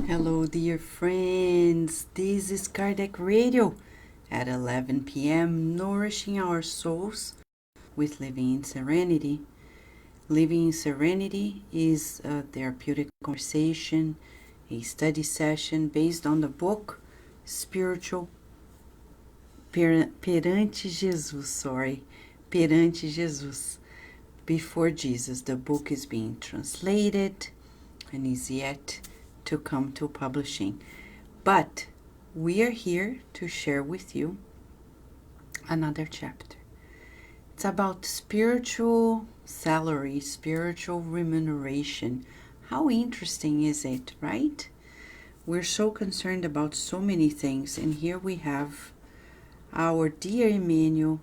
Hello, dear friends. This is Kardec Radio at 11 p.m., nourishing our souls with Living in Serenity. Living in Serenity is a therapeutic conversation, a study session based on the book Spiritual Perante Jesus, Perante Jesus, Before Jesus. The book is being translated and is yet to come to publishing. But we are here to share with you another chapter. It's about spiritual salary, spiritual remuneration. How interesting is it, right? We're so concerned about so many things, and here we have our dear Emmanuel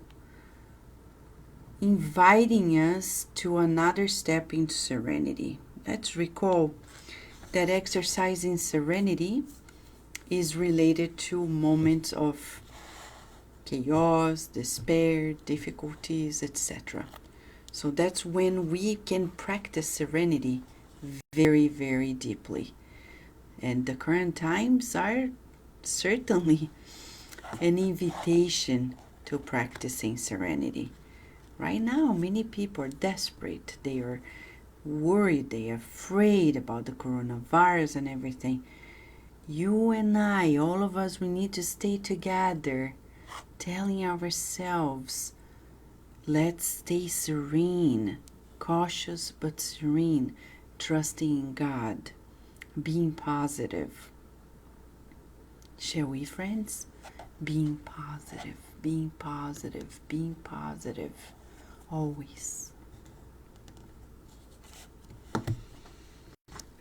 inviting us to another step into serenity. Let's recall that exercising serenity is related to moments of chaos, despair, difficulties, etc. So that's when we can practice serenity very, very deeply. And the current times are certainly an invitation to practicing serenity. Right now, many people are desperate. They are worried, they are afraid about the coronavirus and everything. You and I, all of us, we need to stay together, telling ourselves, let's stay serene, cautious but serene, trusting in God, being positive. Shall we, friends? Being positive, being positive, being positive, always.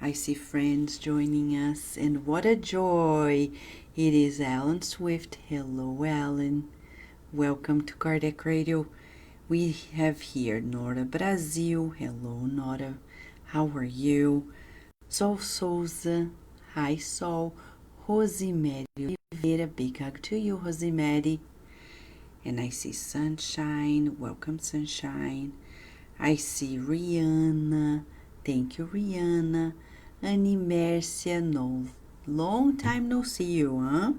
I see friends joining us, and what a joy! It is Alan Swift. Hello, Alan. Welcome to Kardec Radio. We have here Nora Brazil. Hello, Nora. How are you? Sol Souza. Hi, Sol. Rosemary Oliveira. Big hug to you, Rosemary. And I see Sunshine. Welcome, Sunshine. I see Rihanna. Thank you, Rihanna. Annie Mercia, no, long time no see you, huh?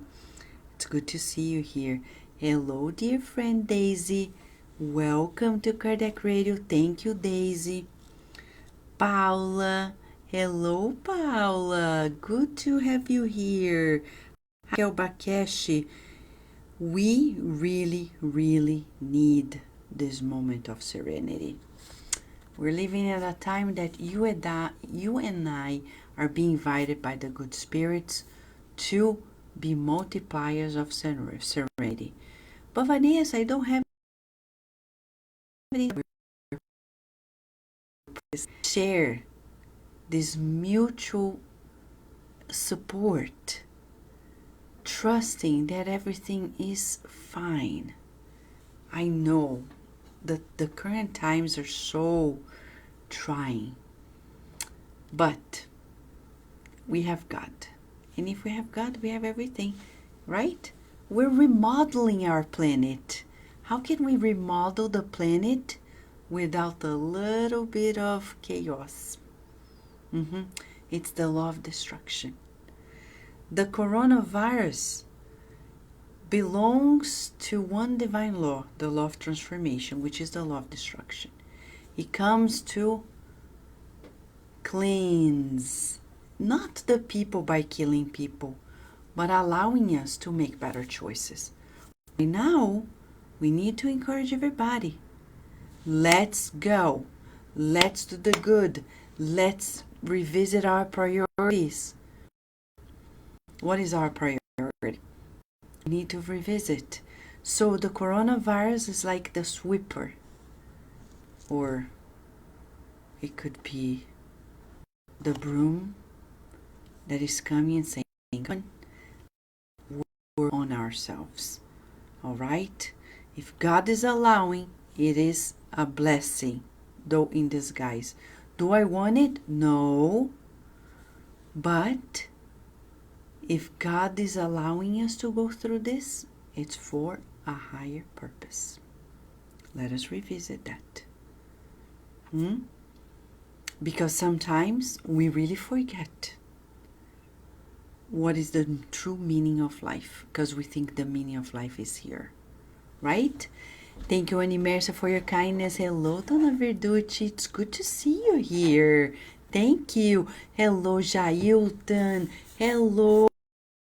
It's good to see you here. Hello, dear friend Daisy. Welcome to Kardec Radio. Thank you, Daisy. Paula. Hello, Paula. Good to have you here. Raquel Bakeshi. We really, really need this moment of serenity. We're living at a time that you and I are being invited by the good spirits to be multipliers of serenity. But Vanessa, I don't have any share this mutual support, trusting that everything is fine. I know that the current times are so trying, but we have God. And if we have God, we have everything, right? We're remodeling our planet. How can we remodel the planet without a little bit of chaos? It's the law of destruction. The coronavirus belongs to one divine law, the law of transformation, which is the law of destruction. It comes to cleanse, not the people by killing people, but allowing us to make better choices. Right now, we need to encourage everybody. Let's go. Let's do the good. Let's revisit our priorities. What is our priority? We need to revisit. So the coronavirus is like the sweeper, or it could be the broom that is coming and saying, we're on ourselves. All right? If God is allowing, it is a blessing, though in disguise. Do I want it? No. But if God is allowing us to go through this, it's for a higher purpose. Let us revisit that. Because sometimes we really forget. what is the true meaning of life, because we think the meaning of life is here, right? Thank you, Animercia, for your kindness. Hello, Dona Verducci. It's good to see you here. Thank you. Hello, Jailton. Hello,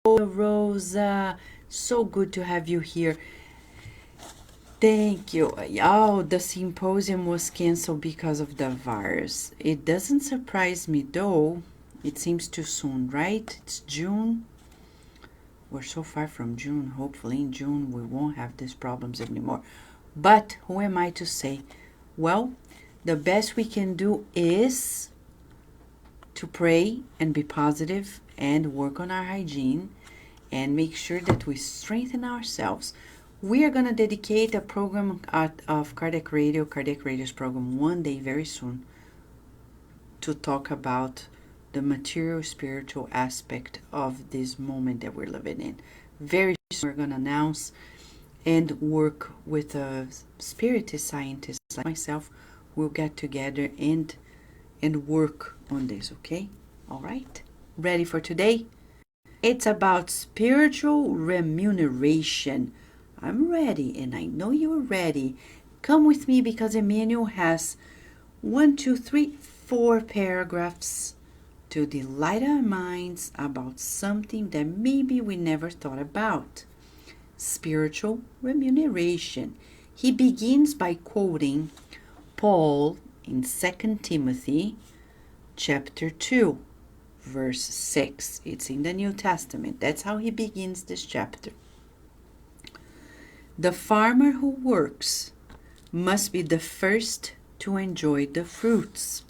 Rosa. So good to have you here. Thank you. Oh, the symposium was canceled because of the virus. It doesn't surprise me though. It seems too soon, right? It's June. We're so far from June. Hopefully in June we won't have these problems anymore. But who am I to say? Well, the best we can do is to pray and be positive and work on our hygiene and make sure that we strengthen ourselves. We are going to dedicate a program of Cardiac Radio's program one day very soon to talk about the material spiritual aspect of this moment that we're living in. Very soon we're going to announce and work with spiritist scientists like myself. We'll get together and work on this, okay? All right? Ready for today? It's about spiritual remuneration. I'm ready, and I know you're ready. Come with me because Emmanuel has 4 paragraphs to delight our minds about something that maybe we never thought about. Spiritual remuneration. He begins by quoting Paul in 2 Timothy chapter 2, verse 6. It's in the New Testament. That's how he begins this chapter. The farmer who works must be the first to enjoy the fruits.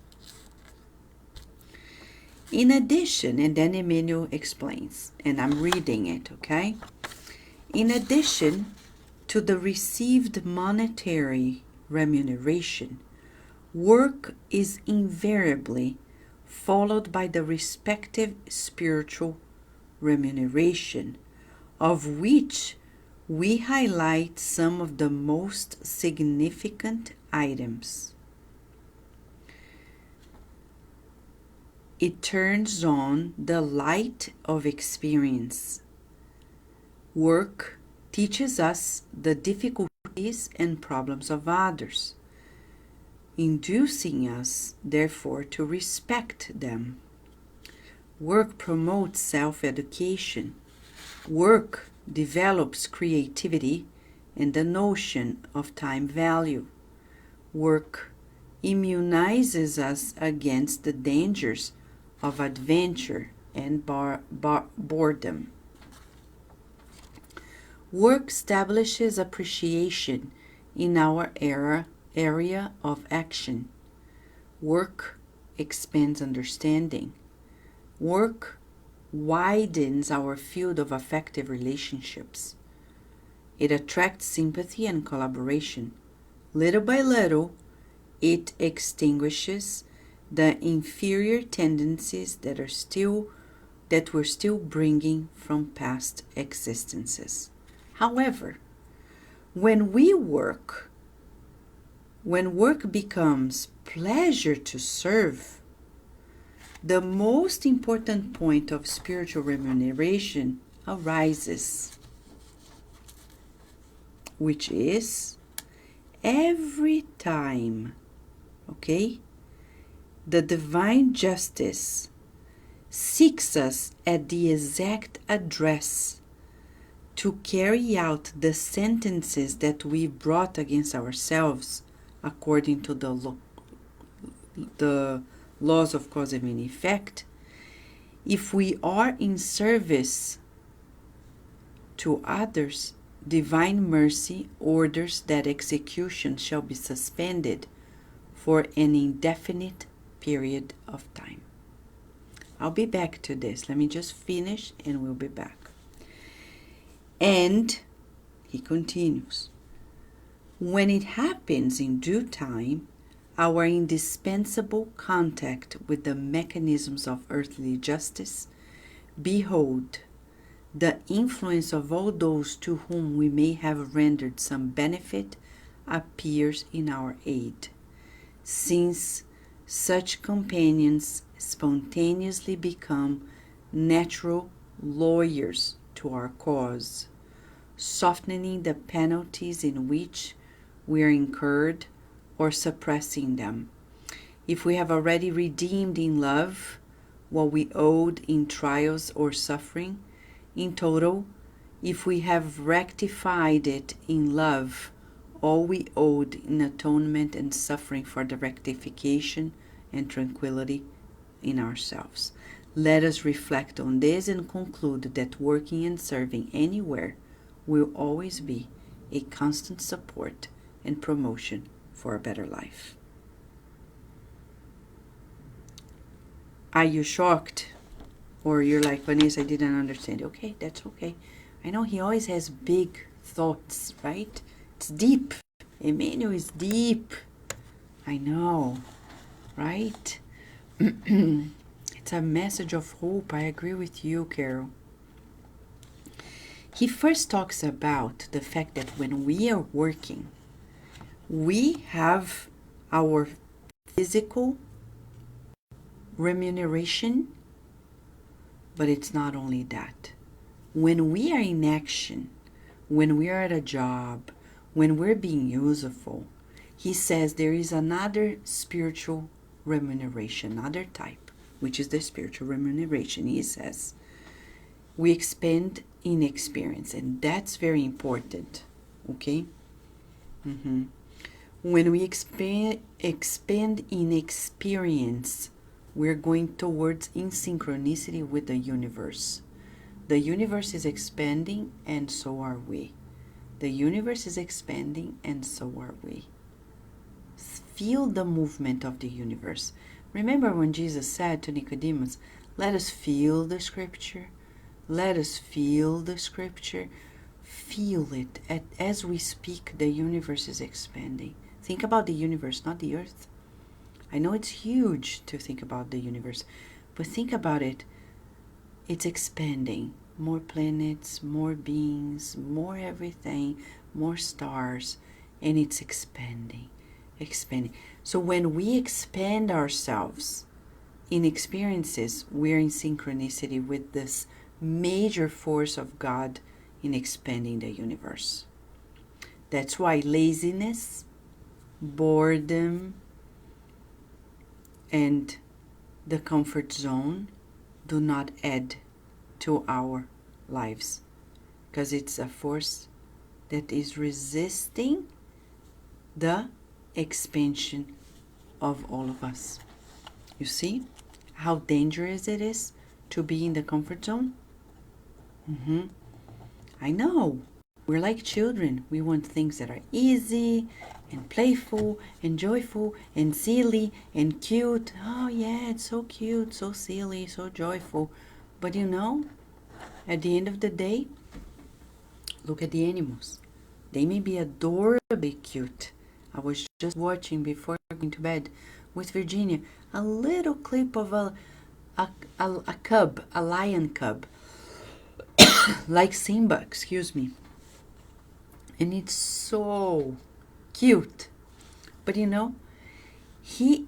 In addition, and then Emmanuel explains, and I'm reading it, okay? In addition to the received monetary remuneration, work is invariably followed by the respective spiritual remuneration, of which we highlight some of the most significant items. It turns on the light of experience. Work teaches us the difficulties and problems of others, inducing us, therefore, to respect them. Work promotes self-education. Work develops creativity and the notion of time value. Work immunizes us against the dangers of adventure and boredom. Work establishes appreciation in our area of action. Work expands understanding. Work widens our field of affective relationships. It attracts sympathy and collaboration. Little by little, it extinguishes the inferior tendencies that we're still bringing from past existences. However, when work becomes pleasure to serve, the most important point of spiritual remuneration arises, which is every time, okay, the divine justice seeks us at the exact address to carry out the sentences that we brought against ourselves according to the laws of cause and effect. If we are in service to others, divine mercy orders that execution shall be suspended for an indefinite period of time. I'll be back to this. Let me just finish and we'll be back. And he continues, when it happens in due time, our indispensable contact with the mechanisms of earthly justice, behold, the influence of all those to whom we may have rendered some benefit appears in our aid, since such companions spontaneously become natural lawyers to our cause, softening the penalties in which we are incurred or suppressing them. If we have already redeemed in love what we owed in trials or suffering, in total, if we have rectified it in love, all we owed in atonement and suffering for the rectification and tranquility in ourselves. Let us reflect on this and conclude that working and serving anywhere will always be a constant support and promotion for a better life. Are you shocked? Or you're like, Vanessa, I didn't understand. Okay, that's okay. I know he always has big thoughts, right? It's deep. Emmanuel is deep. I know, right? It's a message of hope. I agree with you, Carol. He first talks about the fact that when we are working, we have our physical remuneration, but it's not only that. When we are in action, when we are at a job, when we're being useful, he says there is another spiritual remuneration, another type, which is the spiritual remuneration. He says we expand in experience, and that's very important. Okay. When we expand in experience, we're going towards in synchronicity with the universe. The universe is expanding, and so are we. The universe is expanding, and so are we. Feel the movement of the universe. Remember when Jesus said to Nicodemus, let us feel the scripture. Let us feel the scripture. Feel it. As we speak, the universe is expanding. Think about the universe, not the earth. I know it's huge to think about the universe, but think about it. It's expanding. More planets, more beings, more everything, more stars, and it's expanding. So when we expand ourselves in experiences, we're in synchronicity with this major force of God in expanding the universe. That's why laziness, boredom, and the comfort zone do not add to our lives, because it's a force that is resisting the expansion of all of us. You see how dangerous it is to be in the comfort zone? I know. We're like children. We want things that are easy and playful and joyful and silly and cute. Oh yeah, it's so cute, so silly, so joyful. But you know, at the end of the day, look at the animals. They may be adorably cute. I was just watching before going to bed with Virginia a little clip of a cub, a lion cub, like Simba, excuse me. And it's so cute. But you know, he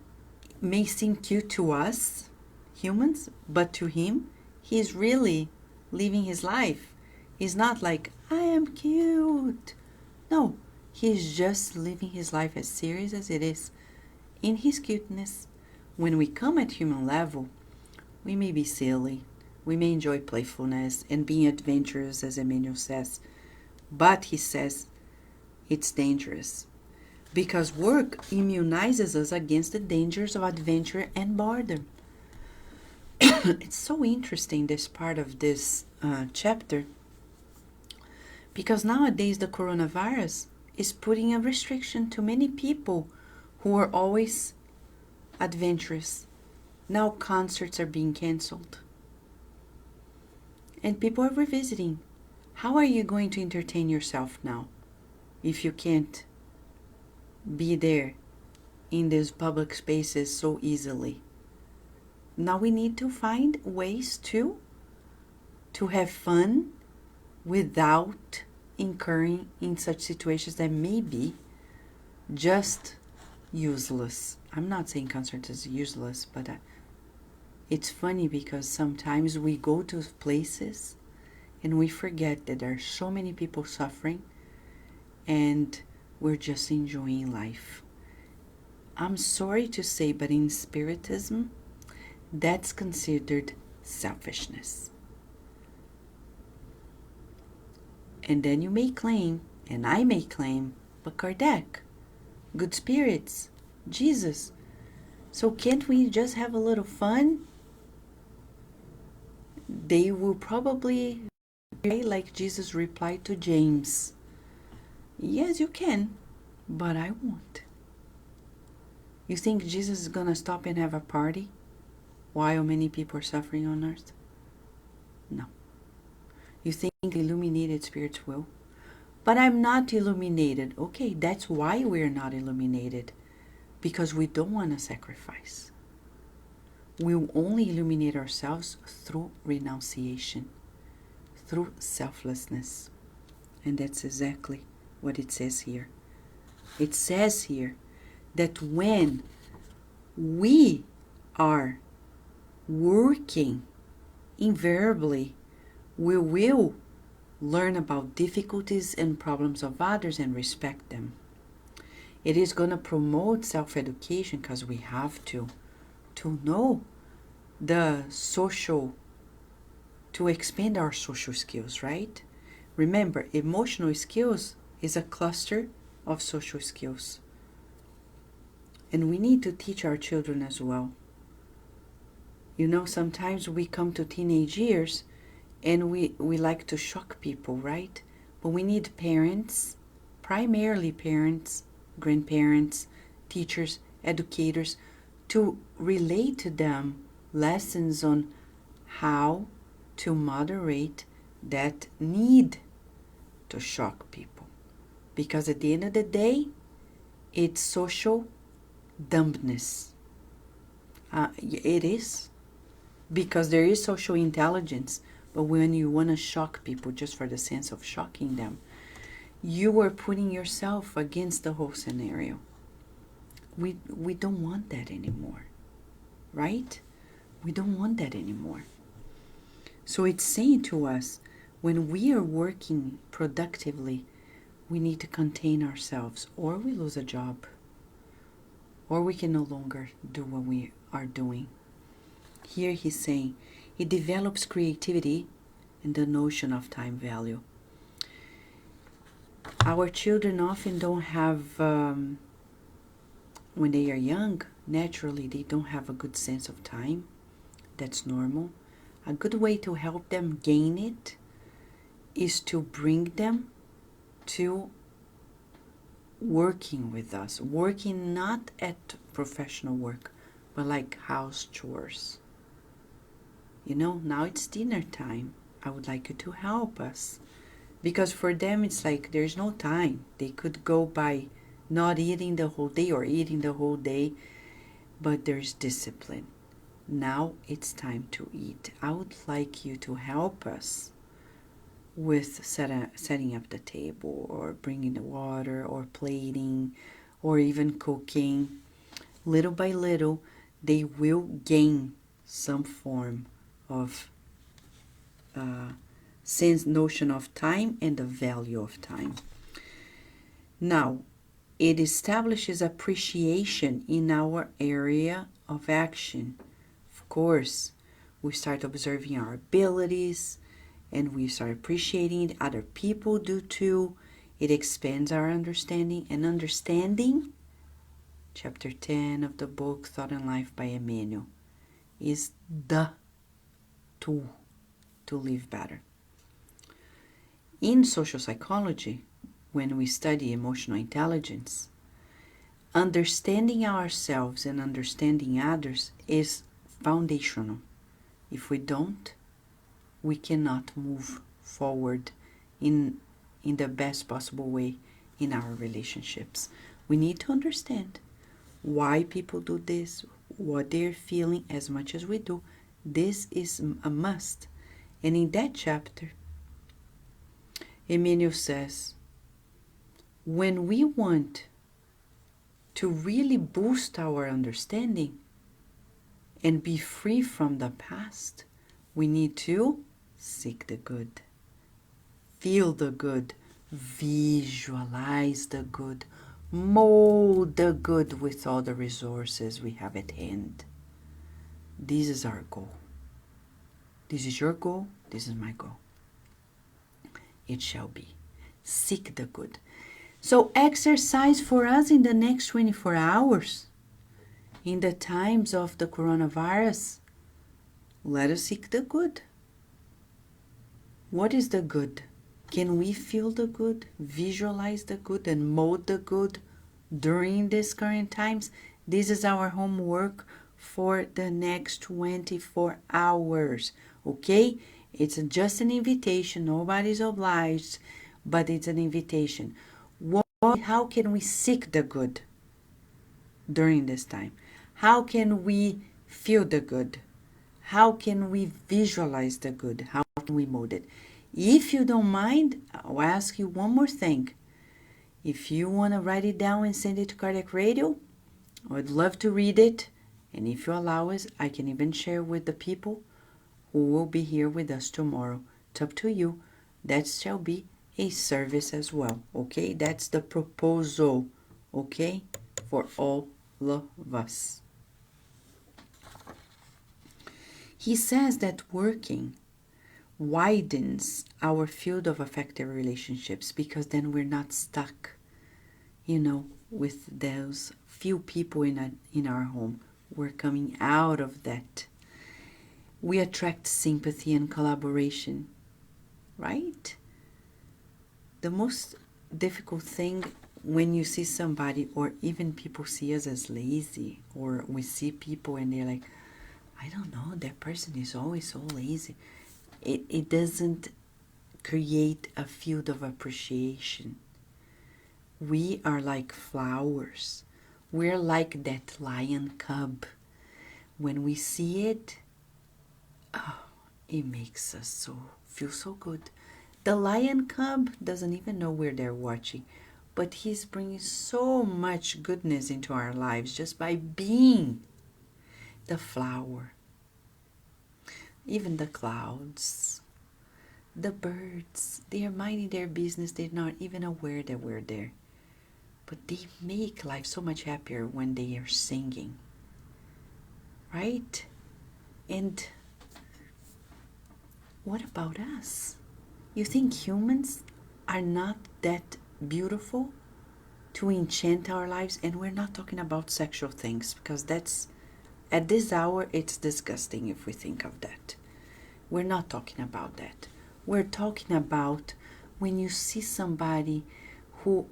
may seem cute to us, humans, but to him, he's really living his life. He's not like, I am cute. No, he's just living his life as serious as it is in his cuteness. When we come at human level, we may be silly. We may enjoy playfulness and being adventurous, as Emmanuel says. But he says it's dangerous, because work immunizes us against the dangers of adventure and boredom. It's so interesting, this part of this chapter, because nowadays the coronavirus is putting a restriction to many people who are always adventurous. Now concerts are being canceled, and people are revisiting. How are you going to entertain yourself now if you can't be there in these public spaces so easily? Now we need to find ways to have fun without incurring in such situations that may be just useless. I'm not saying concert is useless, but It's funny because sometimes we go to places and we forget that there are so many people suffering and we're just enjoying life. I'm sorry to say, but in Spiritism, that's considered selfishness. And then you may claim, and I may claim, but Kardec, good spirits, Jesus. So can't we just have a little fun? They will probably reply like Jesus replied to James. Yes, you can, but I won't. You think Jesus is going to stop and have a party while many people are suffering on earth? No. You think illuminated spirits will? But I'm not illuminated. Okay, that's why we're not illuminated. Because we don't want to sacrifice. We'll only illuminate ourselves through renunciation, through selflessness. And that's exactly what it says here. It says here that when we are working, invariably, we will learn about difficulties and problems of others and respect them. It is going to promote self-education because we have to know the social, to expand our social skills, right? Remember, emotional skills is a cluster of social skills. And we need to teach our children as well. You know, sometimes we come to teenage years and we like to shock people, right? But we need parents, primarily parents, grandparents, teachers, educators, to relate to them lessons on how to moderate that need to shock people. Because at the end of the day, it's social dumbness. It is. Because there is social intelligence, but when you want to shock people just for the sense of shocking them, you are putting yourself against the whole scenario. We don't want that anymore, right? We don't want that anymore. So it's saying to us, when we are working productively, we need to contain ourselves, or we lose a job, or we can no longer do what we are doing. Here he's saying, it develops creativity and the notion of time value. Our children often don't have, when they are young, naturally they don't have a good sense of time. That's normal. A good way to help them gain it is to bring them to working with us. Working not at professional work, but like house chores. You know, now it's dinner time. I would like you to help us. Because for them, it's like there's no time. They could go by not eating the whole day or eating the whole day, but there's discipline. Now it's time to eat. I would like you to help us with setting up the table or bringing the water or plating or even cooking. Little by little, they will gain some form of sense notion of time and the value of time. Now, it establishes appreciation in our area of action. Of course, we start observing our abilities and we start appreciating other people do too. It expands our understanding, and understanding, chapter 10 of the book Thought and Life by Emmanuel, is the tool to live better. In social psychology, when we study emotional intelligence, understanding ourselves and understanding others is foundational. If we don't, we cannot move forward in the best possible way in our relationships. We need to understand why people do this, what they're feeling as much as we do. This is a must. And in that chapter, Emmanuel says, when we want to really boost our understanding and be free from the past, we need to seek the good, feel the good, visualize the good, mold the good with all the resources we have at hand. This is our goal. This is your goal. This is my goal. It shall be. Seek the good. So exercise for us in the next 24 hours, in the times of the coronavirus, let us seek the good. What is the good? Can we feel the good, visualize the good, and mold the good during these current times? This is our homework for the next 24 hours, okay? It's just an invitation. Nobody's obliged, but it's an invitation. How can we seek the good during this time? How can we feel the good? How can we visualize the good? How can we mold it? If you don't mind, I'll ask you one more thing. If you want to write it down and send it to Cardiac Radio, I would love to read it. And if you allow us, I can even share with the people who will be here with us tomorrow. It's up to you. That shall be a service as well, okay? That's the proposal, okay? For all of us. He says that working widens our field of affective relationships, because then we're not stuck, with those few people in our home. We're coming out of that. We attract sympathy and collaboration, right? The most difficult thing when you see somebody, or even people see us as lazy, or we see people and they're like, I don't know, that person is always so lazy. It doesn't create a field of appreciation. We are like flowers. We're like that lion cub. When we see it, it makes us feel so good. The lion cub doesn't even know where they're watching, but he's bringing so much goodness into our lives just by being the flower. Even the clouds, the birds, they are minding their business. They're not even aware that we're there. But they make life so much happier when they are singing, right? And what about us? You think humans are not that beautiful to enchant our lives? And we're not talking about sexual things, because that's, at this hour, it's disgusting if we think of that. We're not talking about that. We're talking about when you see somebody who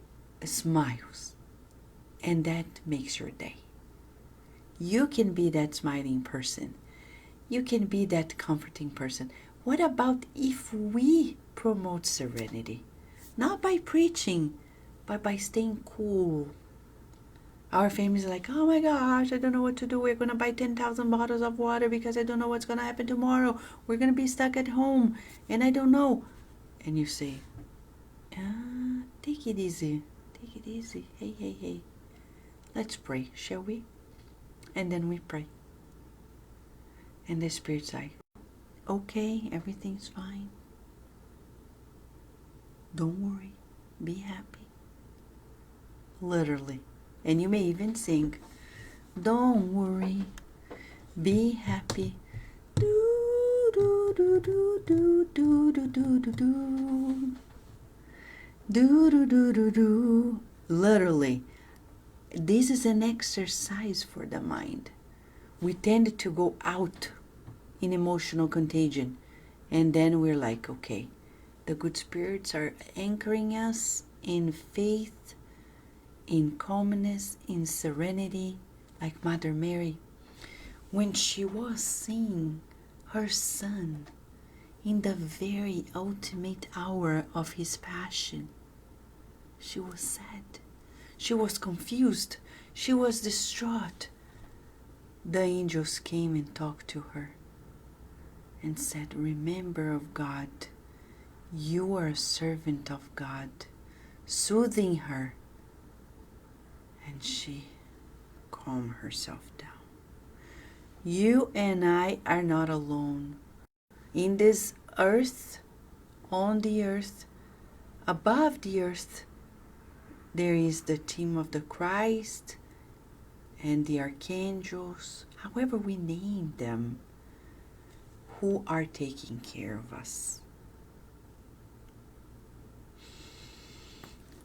smiles, and that makes your day. You can be that smiling person. You can be that comforting person. What about if we promote serenity? Not by preaching, but by staying cool. Our families are like, oh my gosh, I don't know what to do. We're going to buy 10,000 bottles of water because I don't know what's going to happen tomorrow. We're going to be stuck at home and I don't know. And you say, take it easy. Take it easy. Hey. Let's pray, shall we? And then we pray. And the Spirit's like, okay, everything's fine. Don't worry. Be happy. Literally. And you may even sing, don't worry, be happy. Do, do, do, do, do, do, do, do, do, do. Do, do, do, do, do. Literally, this is an exercise for the mind. We tend to go out in emotional contagion. And then we're like, okay, the good spirits are anchoring us in faith, in calmness, in serenity, like Mother Mary, when she was seeing her son in the very ultimate hour of his passion. She was sad. She was confused. She was distraught. The angels came and talked to her and said, remember of God. You are a servant of God, soothing her. And she calmed herself down. You and I are not alone. In this earth, on the earth, above the earth, there is the team of the Christ and the archangels, however we name them, who are taking care of us.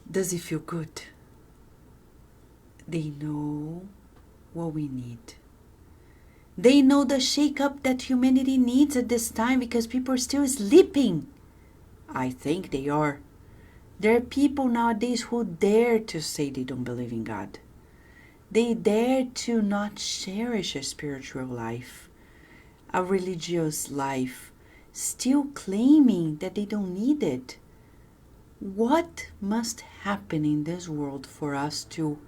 Does it feel good? They know what we need. They know the shake-up that humanity needs at this time because people are still sleeping. I think they are. There are people nowadays who dare to say they don't believe in God. They dare to not cherish a spiritual life, a religious life, still claiming that they don't need it. What must happen in this world for us to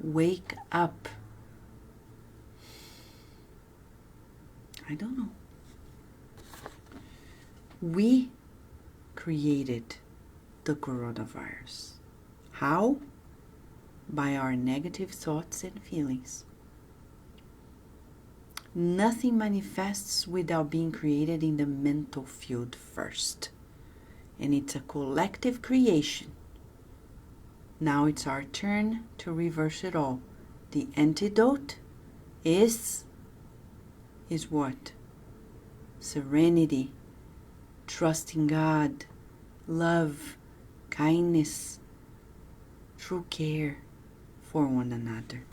wake up? I don't know. We created the coronavirus. How? By our negative thoughts and feelings. Nothing manifests without being created in the mental field first. And it's a collective creation. Now it's our turn to reverse it all. The antidote is what? Serenity, trust in God, love, kindness, true care for one another,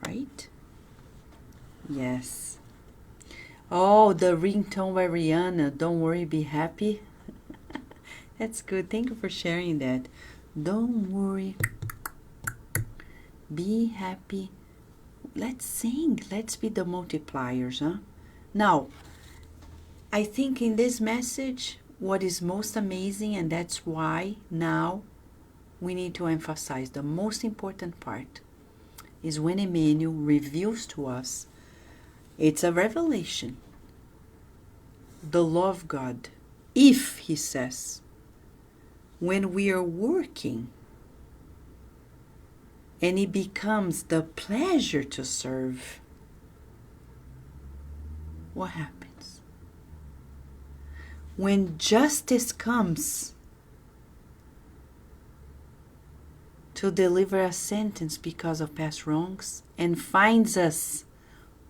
right? Yes. Oh, the ringtone by Rihanna, Don't Worry, Be Happy. That's good. Thank you for sharing that. Don't worry, be happy. Let's sing. Let's be the multipliers, huh? Now, I think in this message, what is most amazing, and that's why now we need to emphasize the most important part, is when Emmanuel reveals to us, it's a revelation, the law of God. If, he says, when we are working and it becomes the pleasure to serve, what happens? When justice comes to deliver a sentence because of past wrongs and finds us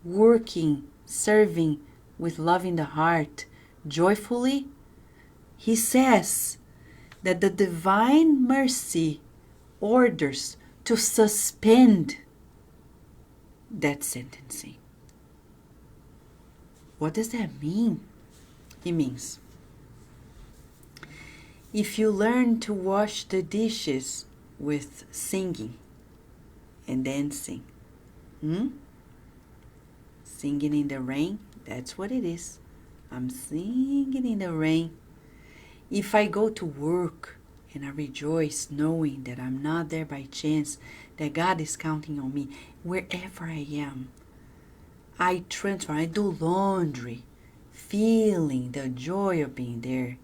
working, serving with love in the heart, joyfully, he says that the divine mercy orders to suspend that sentencing. What does that mean? It means if you learn to wash the dishes with singing and dancing, singing in the rain, that's what it is. I'm singing in the rain. If I go to work and I rejoice knowing that I'm not there by chance, that God is counting on me, wherever I am, I transfer, I do laundry, feeling the joy of being there.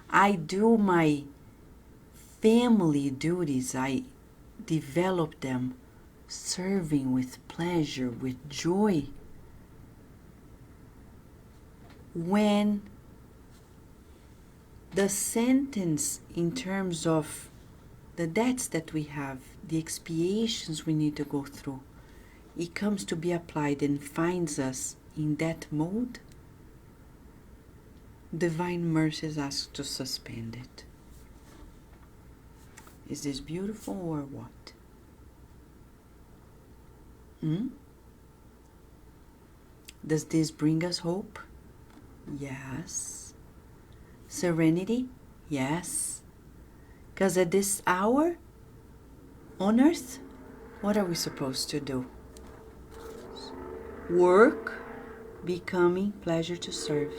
I do my family duties, I develop them, serving with pleasure, with joy. When the sentence in terms of the debts that we have, the expiations we need to go through, it comes to be applied and finds us in that mode, divine mercy is asked to suspend it. Is this beautiful or what? Does this bring us hope? Yes. Serenity? Yes. Because at this hour, on earth, what are we supposed to do? Work, becoming pleasure to serve.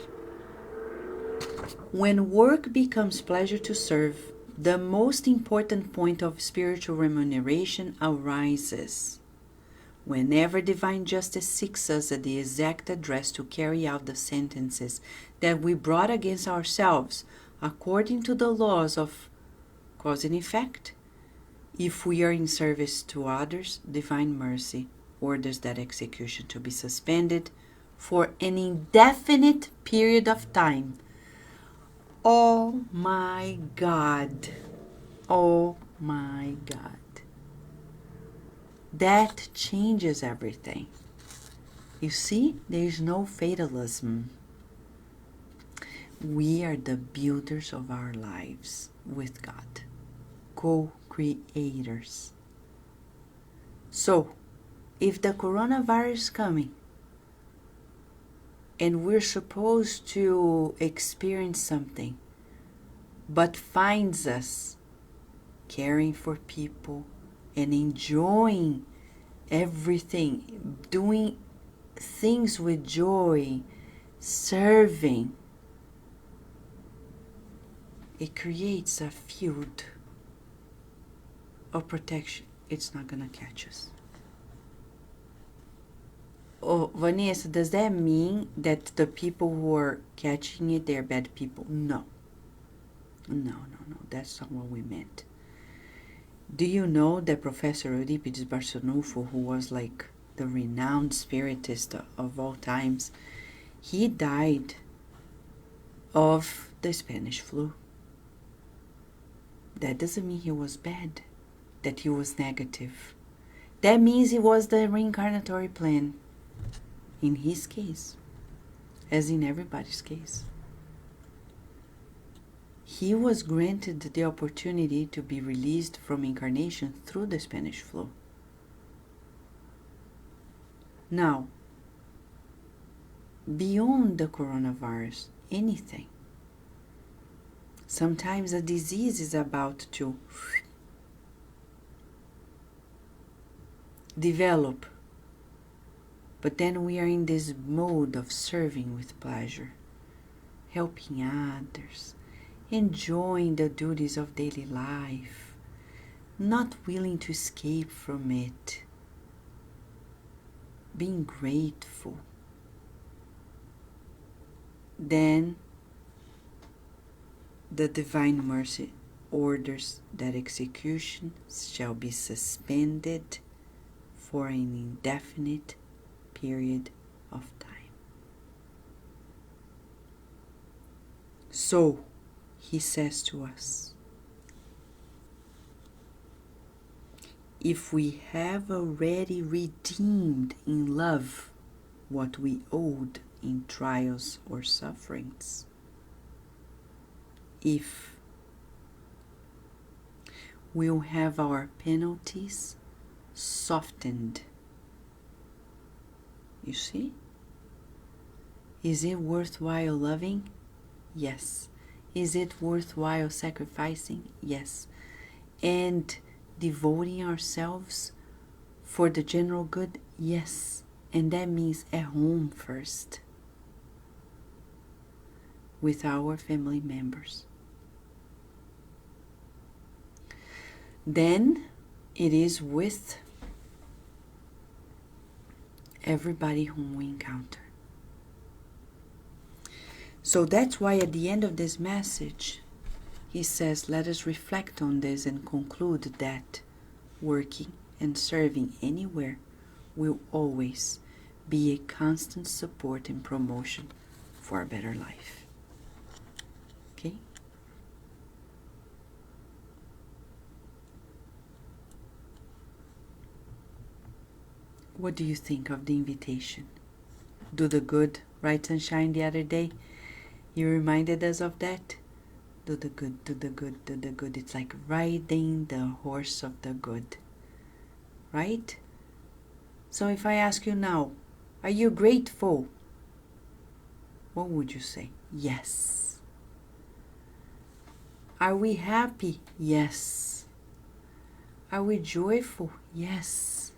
When work becomes pleasure to serve, the most important point of spiritual remuneration arises. Whenever divine justice seeks us at the exact address to carry out the sentences that we brought against ourselves, according to the laws of cause and effect, if we are in service to others, divine mercy orders that execution to be suspended for an indefinite period of time. Oh my God. Oh my God. That changes everything. You see, there's no fatalism. We are the builders of our lives with God, co-creators. So, if the coronavirus is coming and we're supposed to experience something, but finds us caring for people and enjoying everything, doing things with joy, serving, it creates a field of protection. It's not gonna catch us. Oh, Vanessa, does that mean that the people who are catching it, they're bad people? No. No. That's not what we meant. Do you know that Professor Eurípides Barçanufo, who was like the renowned spiritist of all times, he died of the Spanish flu? That doesn't mean he was bad, that he was negative. That means it was the reincarnatory plan. In his case, as in everybody's case. He was granted the opportunity to be released from incarnation through the Spanish flu. Now, beyond the coronavirus, anything. Sometimes a disease is about to develop, but then we are in this mode of serving with pleasure, helping others, enjoying the duties of daily life, not willing to escape from it, being grateful. Then the divine mercy orders that execution shall be suspended for an indefinite period of time. So, he says to us, if we have already redeemed in love what we owed in trials or sufferings, if we'll have our penalties softened, you see? Is it worthwhile loving? Yes. Is it worthwhile sacrificing? Yes. And devoting ourselves for the general good? Yes. And that means at home first, with our family members. Then it is with everybody whom we encounter. So that's why at the end of this message, he says, let us reflect on this and conclude that working and serving anywhere will always be a constant support and promotion for a better life. Okay? What do you think of the invitation? Do the good, right, Sunshine, the other day? You reminded us of that? Do the good, do the good, do the good. It's like riding the horse of the good. Right? So if I ask you now, are you grateful? What would you say? Yes. Are we happy? Yes. Are we joyful? Yes.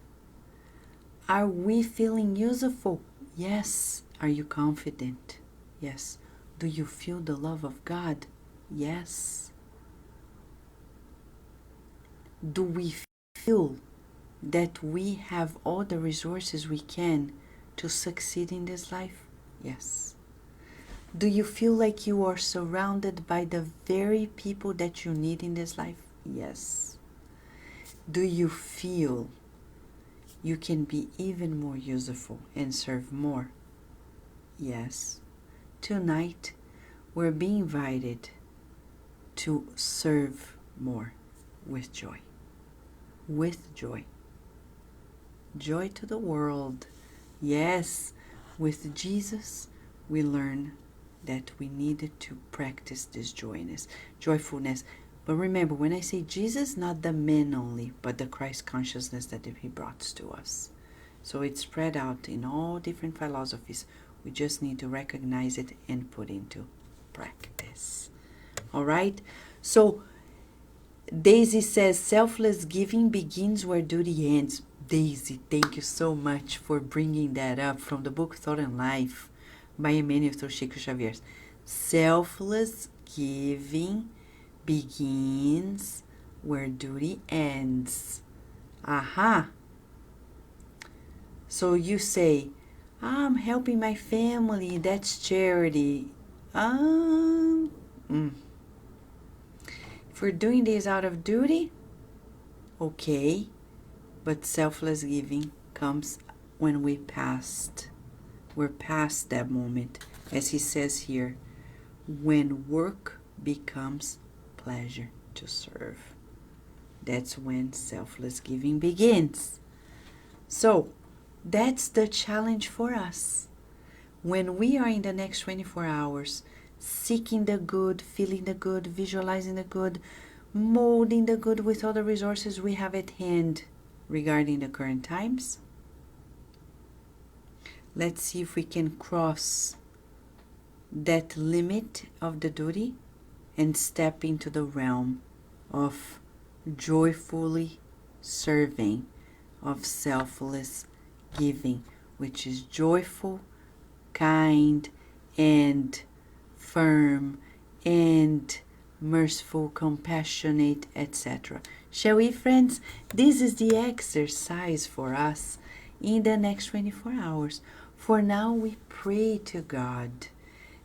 Are we feeling useful? Yes. Are you confident? Yes. Do you feel the love of God? Yes. Do we feel that we have all the resources we can to succeed in this life? Yes. Do you feel like you are surrounded by the very people that you need in this life? Yes. Do you feel you can be even more useful and serve more? Yes. Tonight, we're being invited to serve more with joy. With joy. Joy to the world. Yes, with Jesus, we learn that we needed to practice this joyfulness. But remember, when I say Jesus, not the man only, but the Christ consciousness that he brought to us. So it's spread out in all different philosophies. We just need to recognize it and put into practice. All right? So Daisy says, selfless giving begins where duty ends. Daisy, thank you so much for bringing that up from the book Thought and Life by Emmanuel through Chico Xavier. Selfless giving begins where duty ends. Aha. So you say, I'm helping my family, that's charity. If we're doing this out of duty, okay, but selfless giving comes when we're past that moment, as he says here, when work becomes pleasure to serve. That's when selfless giving begins. So that's the challenge for us. When we are in the next 24 hours, seeking the good, feeling the good, visualizing the good, molding the good with all the resources we have at hand regarding the current times, let's see if we can cross that limit of the duty and step into the realm of joyfully serving, of selfless giving, which is joyful, kind, and firm, and merciful, compassionate, etc. Shall we, friends? This is the exercise for us in the next 24 hours. For now, we pray to God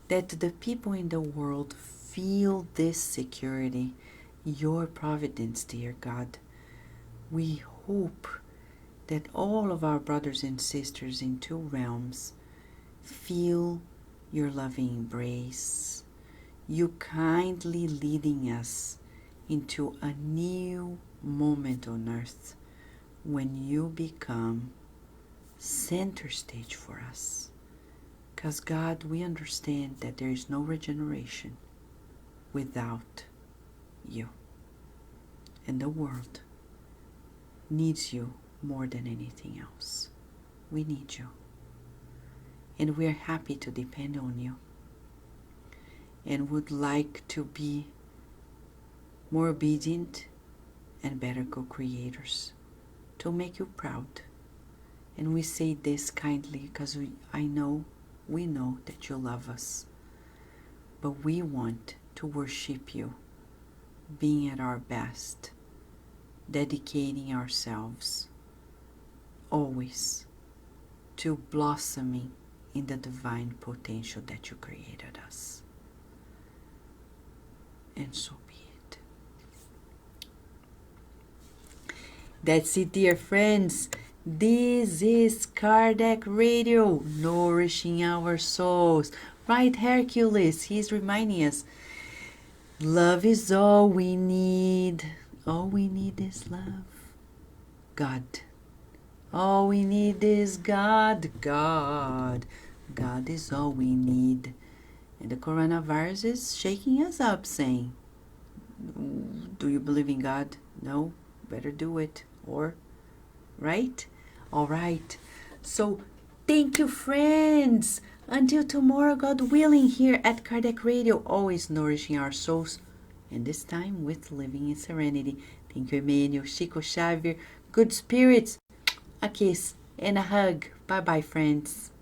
that the people in the world feel this security, your providence, dear God. We hope that all of our brothers and sisters in two realms feel your loving embrace, you kindly leading us into a new moment on earth when you become center stage for us. Because God, we understand that there is no regeneration without you. And the world needs you more than anything else. We need you. And we're happy to depend on you. And would like to be more obedient and better co-creators to make you proud. And we say this kindly because we know that you love us. But we want to worship you, being at our best, dedicating ourselves always to blossoming in the divine potential that you created us. And so be it. That's it, dear friends. This is Kardec Radio, nourishing our souls. Right, Hercules? He's reminding us, love is all we need. All we need is love. God. All we need is God. God is all we need. And the coronavirus is shaking us up, saying, do you believe in God? No? Better do it. Or, right? All right. So, thank you, friends. Until tomorrow, God willing, here at Kardec Radio, always nourishing our souls, and this time with living in serenity. Thank you, Emmanuel, Chico, Xavier, good spirits, a kiss and a hug. Bye-bye, friends.